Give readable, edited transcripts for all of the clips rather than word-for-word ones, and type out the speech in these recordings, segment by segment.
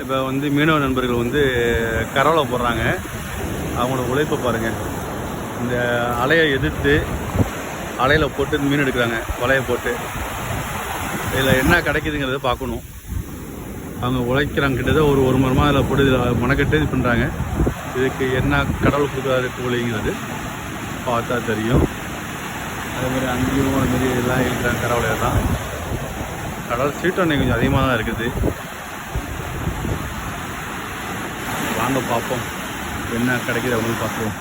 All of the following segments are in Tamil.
இப்போ வந்து மீனவ நண்பர்கள் வந்து கரவலை போடுறாங்க. அவங்களோட உழைப்பை பாருங்கள். இந்த அலையை எதிர்த்து அலையில் போட்டு மீன் எடுக்கிறாங்க. வலையை போட்டு இதில் என்ன கிடைக்குதுங்கிறத பார்க்கணும். அவங்க உழைக்கிறாங்க. கிட்டத்தட்ட ஒரு மணி நேரமாக அதில் போட்டு இதில் மனக்கட்டு இது பண்ணுறாங்க. இதுக்கு என்ன கடவுள் கொடுக்குறாரு கூலிங்கிறது பார்த்தா தெரியும். அதேமாதிரி அங்கேயும் அதுமாரி எல்லாம் இருக்கிறாங்க. கரவலையாக தான் கடல் சீட்டை கொஞ்சம் அதிகமாக தான் இருக்குது. வாங்க பார்ப்போம் என்ன கிடைக்குது அவங்களுக்கு பார்ப்போம்.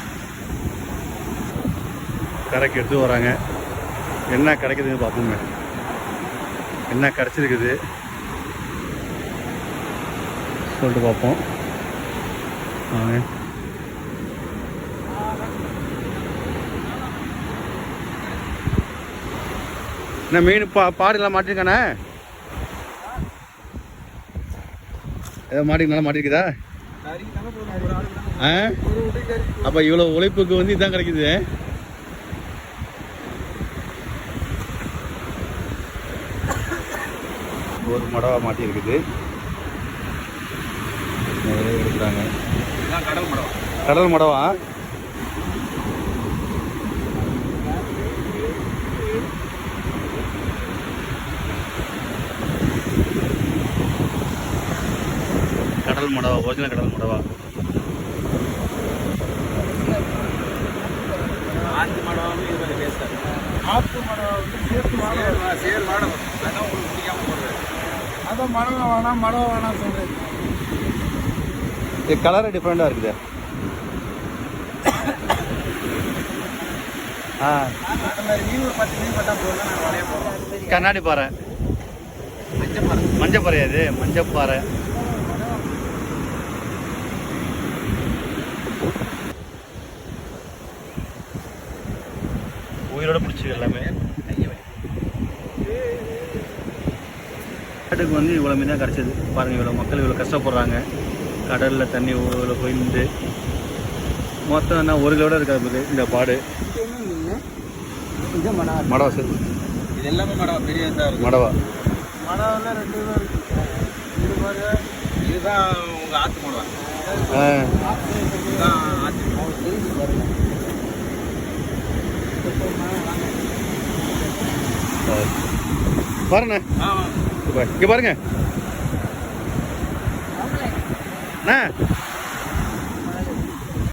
கரைக்கு எடுத்து வராங்க. என்ன கிடைக்குதுன்னு பார்ப்போங்க. என்ன கிடச்சிருக்குது சொல்லிட்டு பார்ப்போம். என்ன மீன் பாடுலாம் மாட்டிருக்கானே? ஏதோ நல்லா மாட்டிருக்குதா? அப்போ இவ்வளோ உழைப்புக்கு வந்து இதுதான் கிடைக்குது. ஒரு மடவா மாட்டி இருக்குது. எடுக்கிறாங்க. கடல் மடவா? கடல் மடவா, ஒரிஜினல் கடல் மடவா. ஆத்து மடவா ஆத்து மடவா வந்து சேர் மாடம். அதான் உங்களுக்கு பிடிக்காம போடுறது. அதான் மடவா வேணாம் சொல்கிறேன். இது கலரு டிஃப்ரெண்ட்டாக இருக்குது. கண்ணாடி பாறை, மஞ்சப்பாறை. அது மஞ்சப்பாறை. உயிரோட பிடிச்சி எல்லாமே. காட்டுக்கு வந்து இவ்வளோ மீன் தான் கிடச்சிது பாருங்கள். இவ்வளோ மக்கள் இவ்வளோ கஷ்டப்படுறாங்க. கடலில் தண்ணி இவ்வளோ போயிருந்து மொத்தம் என்ன 1 கிலோட இருக்காது இந்த பாடு. மடவா சார்? இது எல்லாமே மடவா. பெரிய மடவா. மடவாவில் 2 கிலோ இருக்குது. இதுதான் உங்கள் ஆற்று மடவா. இதுதான் ஆற்று பாருண்ணே. இங்கே பாருங்க அண்ணா.